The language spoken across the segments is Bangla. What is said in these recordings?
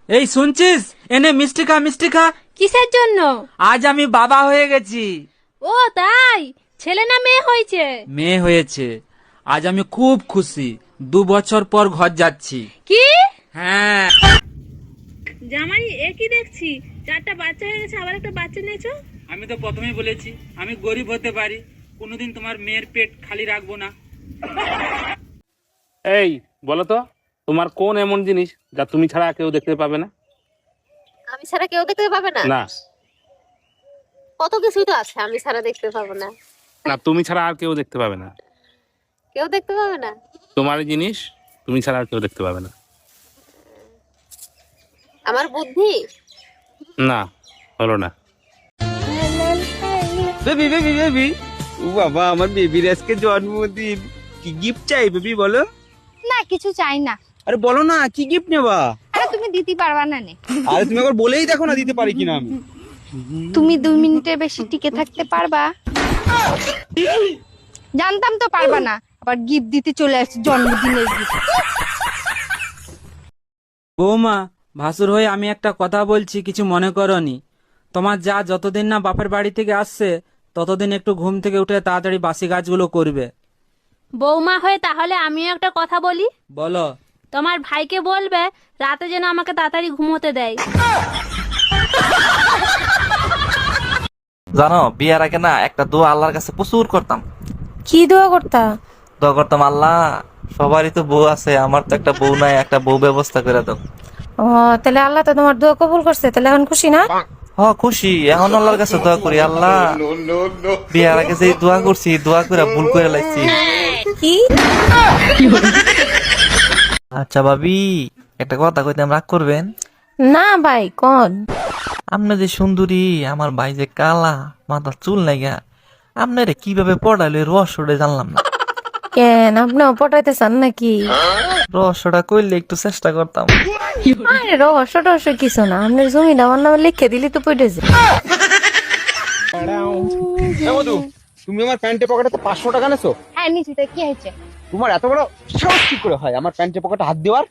এই শুনছিস, এনে মিষ্টি খা, মিষ্টি খা। কিসের জন্য? আজ আমি বাবা হয়ে গেছি। ও তাই? ছেলে না মেয়ে হয়েছে? মেয়ে হয়েছে। আজ আমি খুব খুশি। 2 বছর পর ঘর যাচ্ছি। কি? হ্যাঁ। জামাই একই দেখছি, 4টা বাচ্চা হয়ে গেছে, আবার একটা বাচ্চা নিয়েছো। আমি তো প্রথমেই বলেছি আমি গরিব হতে পারি, কোনোদিন তোমার মেয়ের পেট খালি রাখবো না। এই বলো তো, তোমার কোন এমন জিনিস যা তুমি ছাড়া কেউ দেখতে পাবে না? আমি ছাড়া কেউ দেখতে পাবে না? না কত কিছুই তো আছে আমি ছাড়া দেখতে পাবো না। না, তুমি ছাড়া আর কেউ দেখতে পাবে না। কেউ দেখতে পাবে না? তোমার এই জিনিস তুমি ছাড়া আর কেউ দেখতে পাবে না। আমার বুদ্ধি? না, হলো না। বেবি বেবি বেবি, ও বাবা, আমার বেবির আজকে জন্মদিন। কি গিফট চাই বেবি বলো? না কিছু চাই না। আরে বলো না, কি গিফট নেবা? আরে তুমি দিতে পারবা না নে। আরে তুমি একবার বলেই দেখো না দিতে পারি কিনা আমি। তুমি 2 মিনিটের বেশি টিকে থাকতে পারবা? জানতাম তো পারবা না, আবার গিফট দিতে চলে আসছে, জন্মদিনের গিফট। বৌমা, ভাসুর হয়ে আমি একটা কথা বলছি, কিছু মনে করনি। তোমার যা যতদিন না বাপের বাড়ি থেকে আসছে ততদিন একটু ঘুম থেকে উঠে তাড়াতাড়ি বাসি কাজগুলো করবে। বৌমা হয়ে তাহলে আমিও একটা কথা বলি। বলো। তোমার ভাইকে বলবে রাতে যেন আমাকে তাড়াতাড়ি ঘুমোতে দেয়। জানো, বিয়ের আগে না একটা দোয়া আল্লাহর কাছে প্রচুর করতাম। কি দোয়া করতা? দোয়া করতাম, আল্লাহ সবারই তো বউ আছে, আমার তো একটা বউ নাই, একটা বউ ব্যবস্থা করে দাও। ও, তাহলে আল্লাহ তো তোমার দোয়া কবুল করছে, তাহলে এখন খুশি না? খুশি। এখন আল্লাহর কাছে দোয়া করি, আল্লাহ বিয়ের আগে যে দোয়া করছি, দোয়া করে ভুল করে লাগছি। কি? আচ্ছা ভাবি, একটা কথা কইতাম, রাগ করবেন? না ভাই, কোন? আপনি যে সুন্দরী, আমার ভাই যে কালা, মাথার চুল নাইগা, আপনারে কিভাবে পড়াইলো এই রহস্যটা জানলাম না। কেন, আপনিও পটাইতে চান নাকি? রহস্যটা কইলে একটু চেষ্টা করতাম। আরে রহস্য টহস্য কিছু না, আপনার জমিটা আমার নামে লিখে দিলি তো পড়ে যায়। মধু, তুমি আমার প্যান্টের পকেটে 500 টাকা নেছো? হ্যাঁ নিচে তো কি হয়েছে? তোমার এত বড় সাহস কি করে হয় আমার প্যান্টের পকেটে হাত দেওয়ার?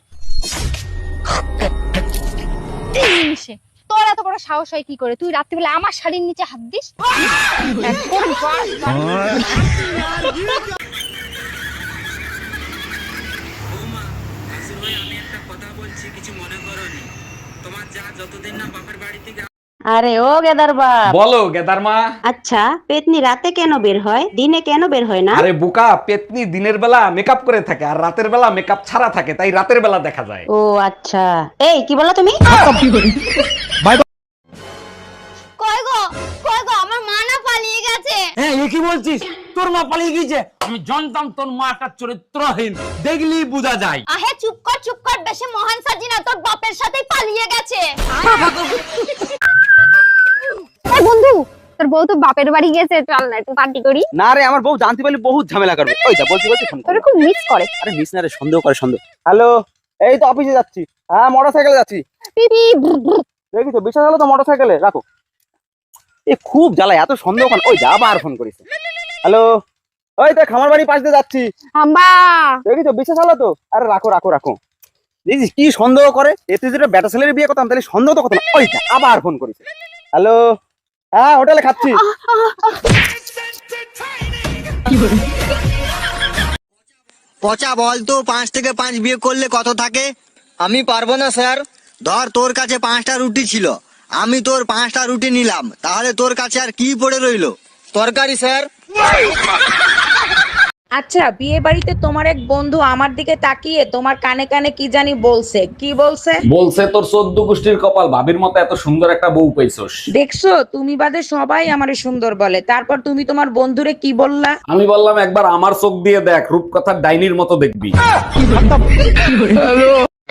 তোর এত বড় সাহস হয় কি করে? তুই রাত্রিবেলা আমার শাড়ির নিচে হাত দিস? আমি একটা কথা বলছি, কিছু মনে করনি। তোমার যা যতদিন না বাপের বাড়ি থেকে আরে ও গেদার বাপ, বলো গেদার মা। আচ্ছা পেতনি রাতে কেন বের হয়, দিনে কেন বের হয় না? আরে বোকা, পেতনি দিনের বেলা মেকআপ করে থাকে আর রাতের বেলা মেকআপ ছাড়া থাকে, তাই রাতের বেলা দেখা যায়। ও আচ্ছা, এই কি বলো তুমি? কই গো, কই গো, আমার মা না পালিয়ে গেছে। হ্যাঁ, এ কি বলছিস? তোর মা পালিয়ে গিয়েছে? আমি জানতাম তোর মা একটা চরিত্রহীন, দেখলি বোঝা যায়। আহে চুপ কর, বেশি মহান সাজি না, তোর বাপের সাথেই পালিয়ে গেছে। এই বন্ধু, তোর বউ তো বাপের বাড়ি গেছে, চল না একটু পার্টি করি। না রে, আমার বউ জানতে পারলে বহুত ঝামেলা করবে। ওই যা বলছি ফোন তোরে খুব মিস করে। আরে মিস না রে, সন্দেহ করে সন্দেহ। হ্যালো, এই তো অফিসে যাচ্ছি। হ্যাঁ, মোটরসাইকেলে যাচ্ছি। দেখি তো বিশ্বাস হলো তো মোটরসাইকেলে রাখো। এ খুব জ্বালায়, এত সন্দেহ কেন? ওই যা আবার ফোন করিস। হ্যালো, ওই তো খামার বাড়ি পাশ দিয়ে যাচ্ছি। আম্বা দেখি তো বিশ্বাস হলো তো? আরে রাখো রাখো রাখো। দেখিস কি সন্দেহ করে? এতে যেটা বেটা ছেলের বিয়ে করতাম তাহলে সন্দেহ তো কথা না। ওই যা আবার ফোন করিস। হ্যালো, হ্যাঁ হোটেলে খাচ্ছি। পচা বল তো, 5 থেকে 5 বিয়ে করলে কত থাকে? আমি পারবো না স্যার। ধর তোর কাছে 5টা রুটি ছিল, আমি তোর 5টা রুটি নিলাম, তাহলে তোর কাছে আর কি পড়ে রইলো? তরকারি স্যার। আচ্ছা, বিয়ে বাড়িতে তোমার এক বন্ধু আমার দিকে তাকিয়ে তোমার কানে কানে কি জানি বলছে, কি বলছে? বলছে তোর 14 গোষ্ঠীর কপাল, ভাবির মতো এত সুন্দর একটা বউ পাইছস। দেখছো, তুমি বাদে সবাই আমারে সুন্দর বলে, তারপর তুমি তোমার বন্ধুরে কি বললা? আমি বললাম একবার আমার চোখ দিয়ে দেখ, রূপকথার ডাইনির মতো দেখবি।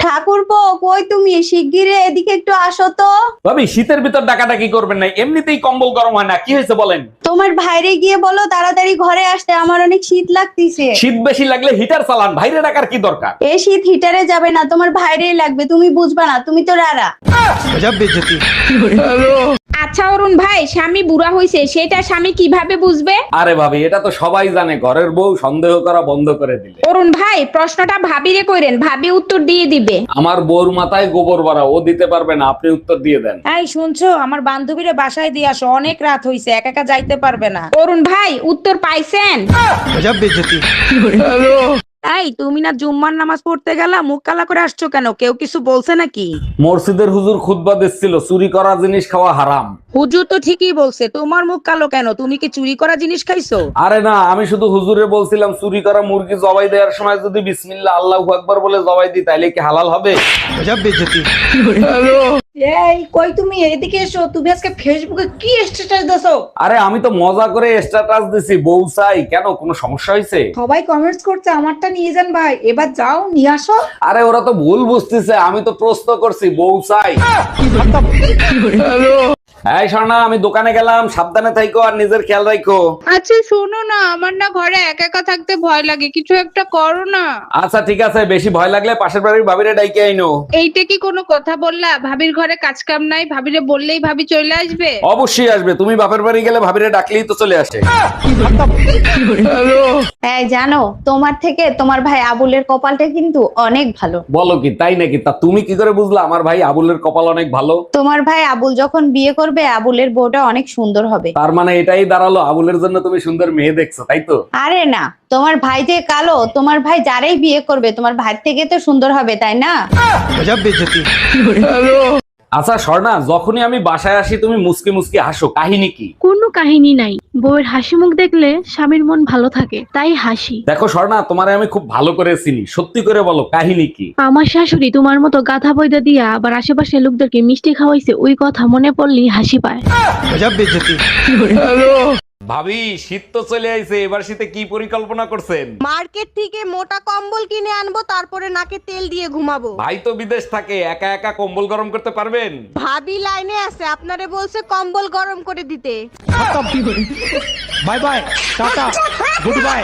ঠাকুরপো, কই তুমি? শিগগিরই এদিকে একটু আসো তো। ভাবি, শীতের ভিতর ডাকাডাকি করবেন না, এমনিতেই কম্বল গরম হয় না। কি হয়েছে বলেন? তোমার ভাইরে গিয়ে বলো তাড়াতাড়ি ঘরে আসতে, আমার অনেক শীত লাগতেছে। শীত বেশি লাগলে হিটার চালান, বাইরে ডাকার কি দরকার? এই শীত হিটারে যাবে না, তোমার ভাইরেই লাগবে, তুমি বুঝবা না, তুমি তো রারা। আচ্ছা অরুণ ভাই, স্বামী বুড়া হয়েছে সেটা স্বামী কিভাবে বুঝবে? আরে ভাবি, এটা তো সবাই জানে, ঘরের বউ সন্দেহ করা বন্ধ করে দিলে। অরুণ ভাই, প্রশ্নটা ভাবিরে কইরেন, ভাবি উত্তর দিয়ে দিবে। আমার বউর মাথায় গোবর ভরা, ও দিতে পারবে না, আপনি উত্তর দিয়ে দেন। এই শুনছো, আমার বান্ধবীরে বাসায় দিয়ে আসো, অনেক রাত হইছে, একা একা যাইতে পারবে না। অরুণ ভাই, উত্তর পাইছেন? এই তুমি না জুম্মার নামাজ পড়তে গেলা, মুখ কালা করে আসছো কেন? কেউ কিছু বলছে নাকি? মসজিদের হুজুর খুতবা দিচ্ছিল, চুরি করা জিনিস খাওয়া হারাম। হুজুর তো ঠিকই বলছে, তোমার মুখ কালো কেন? তুমি কি চুরি করা জিনিস খাইছো? আরে না, আমি শুধু হুজুরে বলছিলাম চুরি করা মুরগি জবাই দেওয়ার সময় যদি বিসমিল্লাহ আল্লাহু আকবার বলে জবাই দিই তাইলে কি হালাল হবে? এই কই তুমি, এদিকে এসো। তুমি আজকে ফেসবুকে কি স্ট্যাটাস দাও? আরে আমি তো মজা করে স্ট্যাটাস দিছি, বউ চাই। কেন, কোনো সমস্যা হয়েছে? সবাই কমেন্টস করছে, আমারটা নিয়ে যান ভাই, এবার যাও নিয়ে আসো। আরে ওরা তো ভুল বুঝতেছে, আমি তো প্রশ্ন করছি বউ চাই। এই শোনা, আমি দোকানে গেলাম, সাবধানে থাইকো আর নিজের খেয়াল রাখো। আচ্ছা শোনো না, আমার না ঘরে একা একা থাকতে ভয় লাগে, কিছু একটা করো না। আচ্ছা ঠিক আছে, বেশি ভয় লাগলে পাশের বাড়ির ভাবিরে ডাইকে আইনো। এইটা কি কোনো কথা বললা? ভাবির ঘরে কাজ কাম নাই, ভাবিরে বললেই ভাবি চলে আসবে? অবশ্যই আসবে, তুমি বাপের বাড়ি গেলে ভাবিরে ডাকলেই তো চলে আসে। এই জানো, তোমার থেকে তোমার ভাই আবুলের কপালটা কিন্তু অনেক ভালো। বলো কি, তাই নাকি? তা তুমি কি করে বুঝলা আমার ভাই আবুলের কপাল অনেক ভালো? তোমার ভাই আবুল যখন বিয়ে করবে, আবুলের বউটা অনেক সুন্দর হবে। তার মানে এটাই দাঁড়ালো আবুলের জন্য তুমি সুন্দর মেয়ে দেখছো, তাই তো? আরে না, তোমার ভাই যে কালো, তোমার ভাই যারাই বিয়ে করবে তোমার ভাই থেকে তো সুন্দর হবে, তাই না? আচ্ছা স্বর্ণা, যখনই আমি বাসায় আসি তুমি মুসকি মুসকি হাসো, কাহিনী কি? কোনো কাহিনী নাই, বউয়ের হাসি মুখ দেখলে স্বামীর মন ভালো থাকে, তাই হাসি। দেখো স্বর্ণা, তোমারে আমি খুব ভালো করে চিনি, সত্যি করে বলো কাহিনী কি? আমার শাশুড়ি তোমার মতো গাধা বইদা দিয়া আবার আশেপাশে লোকদেরকে মিষ্টি খাওয়াইছে, ওই কথা মনে পড়লেই হাসি পায়। ভাবি, শীত তো চলে আইছে, এবার শীতে কি পরিকল্পনা করছেন? মার্কেট থেকে মোটা কম্বল কিনে আনবো, তারপরে নাকে তেল দিয়ে ঘুমাবো। ভাই তো বিদেশ থাকে, একা একা কম্বল গরম করতে পারবেন? ভাবি লাইনে আছে, আপনারে বলছে কম্বল গরম করে দিতে। Bye bye, tata, good bye.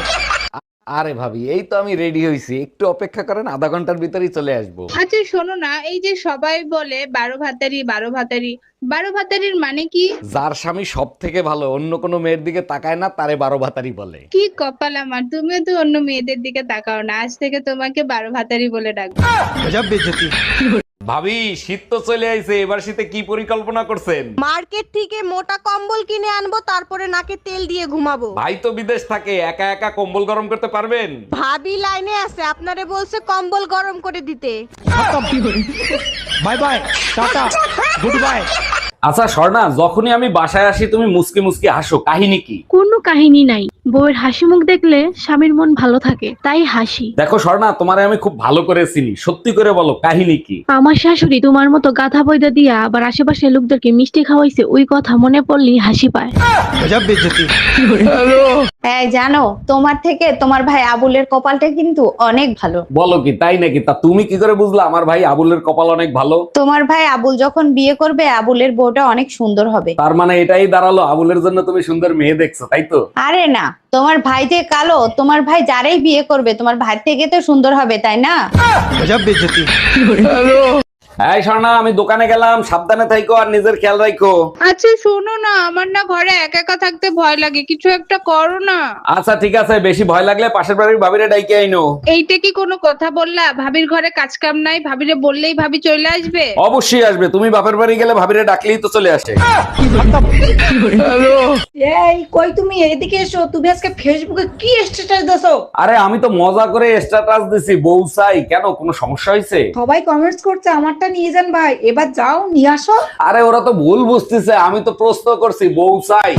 আরে ভাবি, এই তো আমি রেডি হইছি, একটু অপেক্ষা করেন, আধা ঘন্টার ভিতরেই চলে আসবো। আচ্ছা শোনো না, এই যে সবাই বলে 12 ভাতারি 12 ভাতারি, 12 ভাতারির মানে কি? যার স্বামী সব থেকে ভালো, অন্য কোনো মেয়ের দিকে তাকায় না, তারে 12 ভাতারি বলে। কি কপাল আমার, তুমিও তো অন্য মেয়েদের দিকে তাকাও না, আজ থেকে তোমাকে 12 ভাতারি বলে ডাকবো। ভাবি, শীত তো চলে আইছে, এবার শীতে কি পরিকল্পনা করছেন? মার্কেট থেকে মোটা কম্বল কিনে আনবো, তারপরে নাকে তেল দিয়ে ঘুমাবো। ভাই তো বিদেশ থাকে, একা একা কম্বল গরম করতে পারবেন? ভাবি লাইনে আছে, আপনারে বলছে কম্বল গরম করে দিতে। Bye bye, tata, good bye. আচ্ছা স্বর্ণা, যখনই আমি বাসায় আসি তুমি মুসকি মুসকি হাসো, কাহিনী কি? কোনো কাহিনী নাই, বউয়ের হাসি মুখ দেখলে স্বামীর মন ভালো থাকে, তাই হাসি। দেখো স্বর্ণা, তোমারে আমি খুব ভালো করে চিনি, সত্যি করে বলো কাহিনী কি? আমার শাশুড়ি তোমার মতো গাধা বইদা দিয়া আবার আশেপাশে লোকদেরকে মিষ্টি খাওয়াইছে, ওই কথা মনে পড়লেই হাসি পায়। এই জানো, তোমার থেকে তোমার ভাই আবুলের কপালটা কিন্তু অনেক ভালো। বলো কি, তাই নাকি? তা তুমি কি করে বুঝলা আমার ভাই আবুলের কপাল অনেক ভালো? তোমার ভাই আবুল যখন বিয়ে করবে, আবুলের বউটা অনেক সুন্দর হবে। তার মানে এটাই দাঁড়ালো আবুলের জন্য তুমি সুন্দর মেয়ে দেখছো, তাই তো? আরে না, তোমার ভাই যে কালো, তোমার ভাই যারাই বিয়ে করবে তোমার ভাই থেকে তো সুন্দর হবে, তাই না? এই শোনা, আমি দোকানে গেলাম, সাবধানে থাইকো আর নিজের খেয়াল রাখো। আচ্ছা শোনো না, আমার না ঘরে একা একা থাকতে ভয় লাগে, কিছু একটা করো না। আচ্ছা ঠিক আছে, বেশি ভয় লাগলে পাশের বাড়ির ভাবিরে ডাইকে আইনো। এইটা কি কোনো কথা বললা? ভাবির ঘরে কাজ কাম নাই, ভাবিরে বললেই ভাবি চলে আসবে? অবশ্যই আসবে, তুমি বাপের বাড়ি গেলে ভাবিরে ডাকলেই তো চলে আসে। এই কই তুমি, এদিকে এসো। তুমি আজকে ফেসবুকে কি স্ট্যাটাস দাও? আরে আমি তো মজা করে স্ট্যাটাস দিছি, বউ চাই। কেন, কোনো সমস্যা হয়েছে? সবাই কমেন্টস করছে, আমারটা নিয়ে যান ভাই, এবার যাও নিয়ে আসো। আরে ওরা তো ভুল বুঝতেছে, আমি তো প্রশ্ন করছি বউ চাই।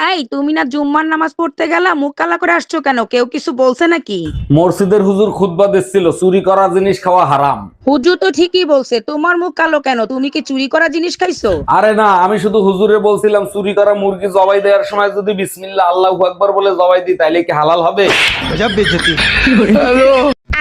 এই তুমি না জুম্মার নামাজ পড়তে গেলা, মুখ কালা করে আসছো কেন? কেউ কিছু বলছে নাকি? মসজিদের হুজুর খুতবা দিচ্ছিল, চুরি করা জিনিস খাওয়া হারাম। হুজুর তো ঠিকই বলছে, তোমার মুখ কালো কেন? তুমি কি চুরি করা জিনিস খাইছো? আরে না, আমি শুধু হুজুরে বলছিলাম চুরি করা মুরগি জবাই দেওয়ার সময় যদি বিসমিল্লাহ আল্লাহু আকবার বলে জবাই দিই তাইলে কি হালাল হবে?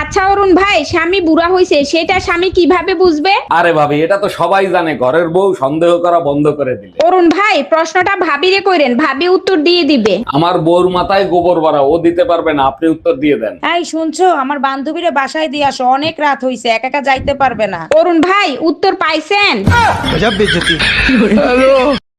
আচ্ছা অরুণ ভাই, স্বামী বুড়া হয়েছে সেটা স্বামী কিভাবে বুঝবে? আরে ভাবি, এটা তো সবাই জানে, ঘরের বউ সন্দেহ করা বন্ধ করে দিলে। অরুণ ভাই, প্রশ্নটা ভাবিরে কইরেন, ভাবি উত্তর দিয়ে দিবে। আমার বউর মাথায় গোবর ভরা, ও দিতে পারবে না, আপনি উত্তর দিয়ে দেন। এই শুনছো, আমার বান্ধবীরে বাসায় দিয়ে আসো, অনেক রাত হইছে, একা একা যাইতে পারবে না। অরুণ ভাই, উত্তর পাইছেন?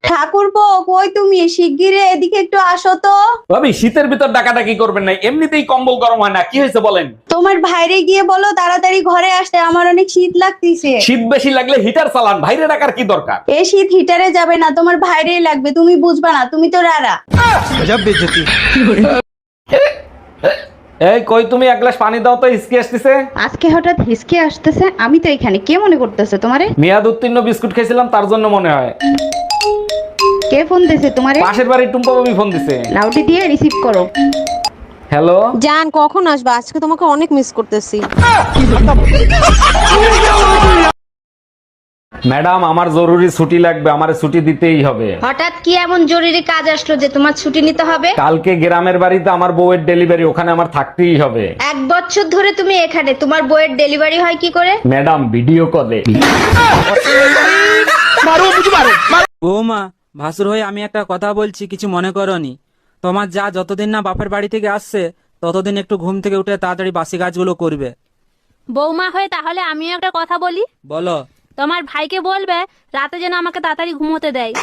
ঠাকুরপো, কই তুমি? শিগগিরে এদিকে একটু আসো তো। ভাবি, শীতের ভিতর ডাকাডাকি করবেন না, এমনিতেই কম্বল গরম হয় না, কি হয়েছে বলেন? তোমার ভাইরে গিয়ে বলো তাড়াতাড়ি ঘরে আসতে, আমার অনেক শীত লাগতেছে। শীত বেশি লাগলে হিটার চালান, বাইরে ডাকার কি দরকার? এই শীত হিটারে যাবে না, তোমার ভাইরেই লাগবে, তুমি বুঝবা না, তুমি তো রারা। এই কই তুমি, এক গ্লাস পানি দাও তো, হিসকি আসতেছে। আজকে হঠাৎ হিসকে আসতেছে, আমি তো এখানে, কে মনে করতেছে তোমারে? মেয়াদ উত্তীর্ণ বিস্কুট খেয়েছিলাম, তার জন্য মনে হয়। কে ফোন দিছে তোমারে? পাশের বাড়ির টুম্পা বাবি ফোন দিছে। লাউডি দিয়ে রিসিভ করো। হ্যালো জান, কখন আসবে? আজকে তোমাকে অনেক মিস করতেছি। ম্যাডাম, আমার জরুরি ছুটি লাগবে, আমারে ছুটি দিতেই হবে। হঠাৎ কি এমন জরুরি কাজ আসলো যে তোমার ছুটি নিতে হবে? কালকে গ্রামের বাড়িতে আমার বউয়ের ডেলিভারি, ওখানে আমার থাকতেই হবে। 1 বছর ধরে তুমি এখানে, তোমার বইয়ের ডেলিভারি হয় কি করে? ম্যাডাম, ভিডিও কলে। বৌমা, ভাসুর হয়ে আমি একটা কথা বলছি, কিছু মনে করনি। তোমার যা যতদিন না বাপের বাড়ি থেকে আসছে ততদিন একটু ঘুম থেকে উঠে তাড়াতাড়ি বাসি কাজগুলো করবে। বৌমা হয়ে তাহলে আমিও একটা কথা বলি। বলো। তোমার ভাইকে বলবে রাতে যেন আমাকে তাড়াতাড়ি ঘুমোতে দেয়।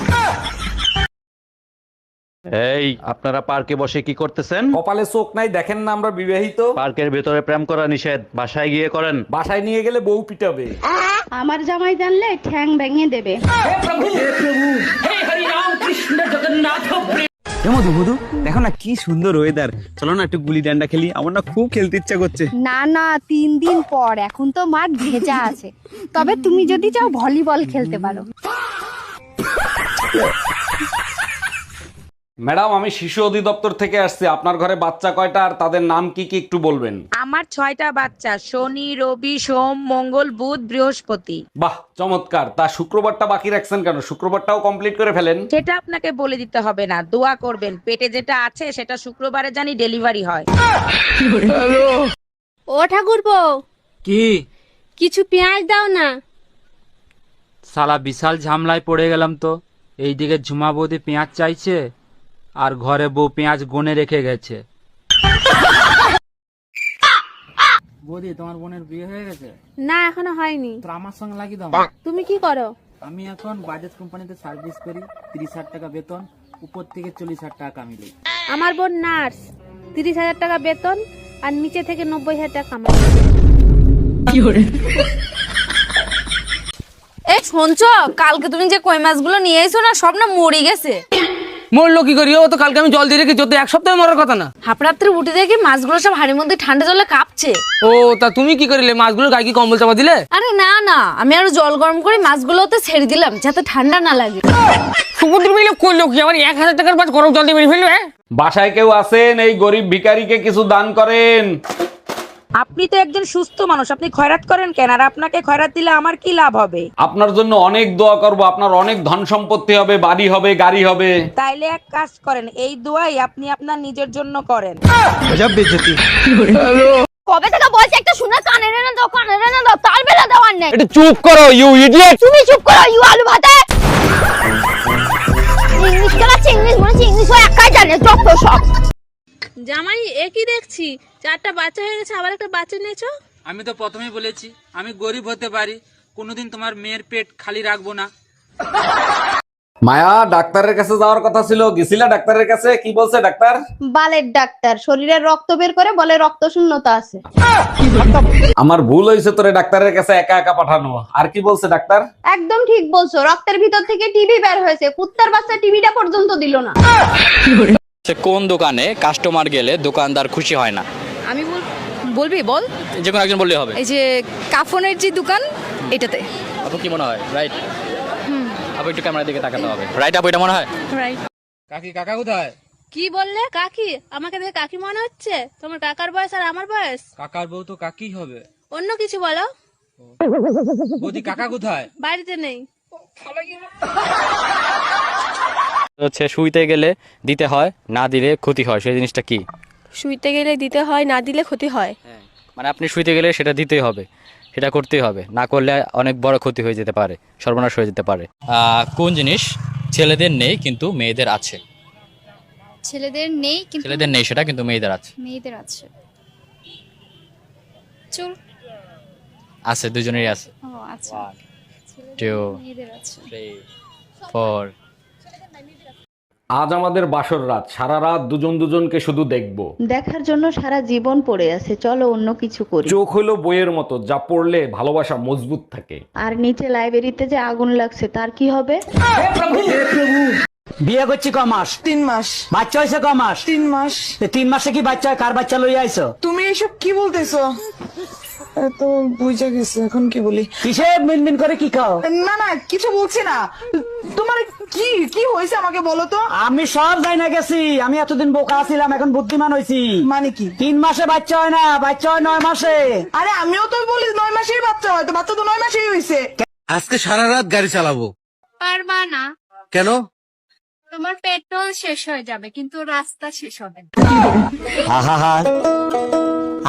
এই, আপনারা পার্কে বসে কি করতেছেন? কপালে চোখ নাই, দেখেন না আমরা বিবাহিত। পার্কের ভেতরে প্রেম করা নিষেধ, বাসায় গিয়ে করেন। বাসায় নিয়ে গেলে বউ পিটাবে। আমার জামাই জানলে ঠ্যাং ভেঙে দেবে। মধু মধু, দেখো না কি সুন্দর ওয়েদার, চলো না একটু গুলি ডান্ডা খেলি, আমার না খুব খেলতে ইচ্ছা করছে। না না, 3 দিন পর, এখন তো মাঠ ভেজা আছে, তবে তুমি যদি চাও ভলিবল খেলতে পারো। ম্যাডাম, আমি শিশু অধিদপ্তর থেকে আসছি, আপনার ঘরে বাচ্চা কয়টা আর তাদের নাম কি কি একটু বলবেন? আমার 6টা বাচ্চা, শনি, রবি, সোম, মঙ্গল, বুধ, বৃহস্পতি। বাহ, চমৎকার। তা শুক্রবারটা বাকি রাখছেন কেন? শুক্রবারটাও কমপ্লিট করে ফেলেন। সেটা আপনাকে বলে দিতে হবে না, দোয়া করবেন, পেটে যেটা আছে সেটা শুক্রবারে জানি ডেলিভারি হয়। ও ঠাকুরপো, কি? কিছু পেঁয়াজ দাও না। শালা বিশাল ঝামলায় পড়ে গেলাম তো। এইদিকে ঝুমা বৌদি পেঁয়াজ চাইছে আর ঘরে বউ পেঁয়াজ গনে রেখে গেছে। বৌদি, তোমার বোনের বিয়ে হয়ে গেছে? না, এখনো হয়নি। তো আমার সঙ্গে লাগিয়ে দাও। তুমি কি করো? আমি এখন বাজাজ কোম্পানিতে সার্ভিস করি, 30,000 টাকা বেতন, উপর থেকে 40,000 টাকা কামিলি। আমার বোন নার্স, 30,000 টাকা বেতন আর নিচে থেকে 90,000 টাকা কামাই। এই শুনছো, কালকে তুমি যে কই মাছগুলো নিয়ে এসো না, সব না মরে গেছে। মরলো কি করি? ও তো কালকে আমি জল দিয়ে রেখেছি, তো 1 সপ্তাহে মরার কথা না। হাফরাত্রে উঠে দেখি মাছগুলো সব হাড়ির মধ্যে ঠান্ডা জলে কাঁপছে। ও, তা তুমি কি করিলে? মাছগুলো গায়ে কি কম্বল চাপা দিলে? আরে না না, আমি আরো জল গরম করে মাছগুলোতে ছেড়ে দিলাম যাতে ঠান্ডা না লাগে। সমুদ্র মিলে করলো কি? আমার 1,000 টাকার মাছ গরম জল দিয়ে মেরে ফেলবে। বাসায় কেউ আছেন? এই গরিব ভিখারিকে কিছু দান করেন। আপনি তো একজন সুস্থ মানুষ, আপনি খয়রাত করেন কেন? আর আপনাকে খয়রাত দিলে আমার কি লাভ হবে? আপনার জন্য অনেক দোয়া করব, আপনার অনেক ধন সম্পত্তি হবে, বাড়ি হবে, গাড়ি হবে। তাইলে এক কাজ করেন, এই দোয়াই আপনি আপনার নিজের জন্য করেন। কবে থেকে বলছি একটা শুনে কানে রে না দাও, কানে রে না দাও, তার বেলা দেওয়ার নেই। একটু চুপ করো, ইউ ইডিয়েট। তুমি চুপ করো, ইউ আলু ভাতে। ইংলিশ খেলাচ্ছে, ইংলিশ মনে হচ্ছে ইংলিশ হয় একাই জানে, যত সব। জামাই, একই দেখছি 4টা বাচ্চা হয়ে গেছে, আবার একটা বাচ্চা নিয়েছো। আমি তো প্রথমেই বলেছি আমি গরিব হতে পারি, কোনোদিন তোমার মেয়ের পেট খালি রাখবো না। মায়া, ডাক্তারের কাছে যাওয়ার কথা ছিল, গেছিলা ডাক্তারের কাছে? কি বলছে ডাক্তার? বালের ডাক্তার, শরীরে রক্ত বের করে বলে রক্ত শূন্যতা আছে। আমার ভুল হয়েছে তোরে ডাক্তারের কাছে একা একা পাঠানো। আর কি বলছে ডাক্তার? একদম ঠিক বলছো, রক্তের ভিতর থেকে টিবি বের হয়েছে, কুত্তার বাচ্চা টিবিটা পর্যন্ত দিল না। কোন দোকানে কাস্টমার গেলে দোকানদার খুশি হয় না? আমি বলবি বল, যে কোনো একজন বললেই হবে। এই যে কাফনের যে দোকান, এটাতে। আপু কি মনে হয়? রাইট। আপু একটু ক্যামেরার দিকে তাকাতে হবে। রাইট আপু, এটা মনে হয়? রাইট। কাকি, কাকা কোথায়? কি বললে? কাকি? আমাকে দেখে কাকি মনে হচ্ছে? তোমার কাকার বয়স আর আমার বয়স? কাকার বউ তো কাকি হবে। অন্য কিছু বলো। বৌদি, কাকা কোথায়? বাড়িতে নেই। হচ্ছে শুইতে গেলে দিতে হয়, না দিলে ক্ষতি হয়, সেই জিনিসটা কি? শুইতে গেলে দিতে হয়, না দিলে ক্ষতি হয়। মানে আপনি শুইতে গেলে সেটা দিতেই হবে, সেটা করতেই হবে, না করলে অনেক বড় ক্ষতি হয়ে যেতে পারে, সর্বনাশ হয়ে যেতে পারে। কোন জিনিস ছেলেদের নেই কিন্তু মেয়েদের আছে? ছেলেদের নেই কিন্তু ছেলেদের নেই সেটা কিন্তু মেয়েদের আছে। মেয়েদের আছে। চুল। আছে, দুজনেরই আছে। ও আচ্ছা। 2 মেয়েদের আছে। 3 4 আজ আমাদের বাসর রাত, সারা রাত দুজন দুজনকে শুধু দেখবো। দেখার জন্য সারা জীবন পড়ে আছে, চলো অন্য কিছু করি। চোখ হলো বইয়ের মতো, যা পড়লে ভালোবাসা মজবুত থাকে। আর নিচে লাইব্রেরিতে যে আগুন লাগছে তার কি হবে? বিয়ে করছি ক মাস? 3 মাস। বাচ্চা হয়েছে ক মাস? 3 মাস। 3 মাসে কি বাচ্চা হয়? কার বাচ্চা লইয়া আইছো? তুমি এসব কি বলতেছো? তো বুঝা গেছে, এখন কি বলি? কিসে মিনমিন করে কি খাও? না না, কিছু বলছি না। তোমার কি কি হয়েছে আমাকে বলো তো। আমি সব যাই না গেছি, আমি এতদিন বোকা ছিলাম, এখন বুদ্ধিমান হয়েছি। মানে কি? 3 মাসে বাচ্চা হয় না, বাচ্চা হয় 9 মাসে। আরে আমিও তো বলি 9 মাসেই বাচ্চা হয়, তো বাচ্চা তো 9 মাসেই হয়েছে। আজকে সারা রাত গাড়ি চালাবো। পারবা না, কেন? তোমার পেট্রোল শেষ হয়ে যাবে কিন্তু রাস্তা শেষ হবে না।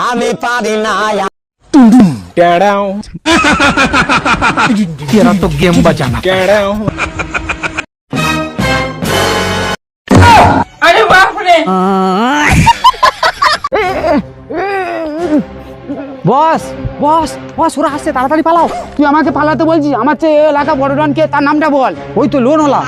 আমি পারি না। तेरा तो गेम बजाना। আরে বাপ রে। বস বস বস, ওরা আসছে, তাড়াতাড়ি পালাও। তুই আমাকে পালাতে বলছিস? আমার চেয়ে এলাকা বড় ডন কে, তার নামটা বল। ওই তো লোন ওলা।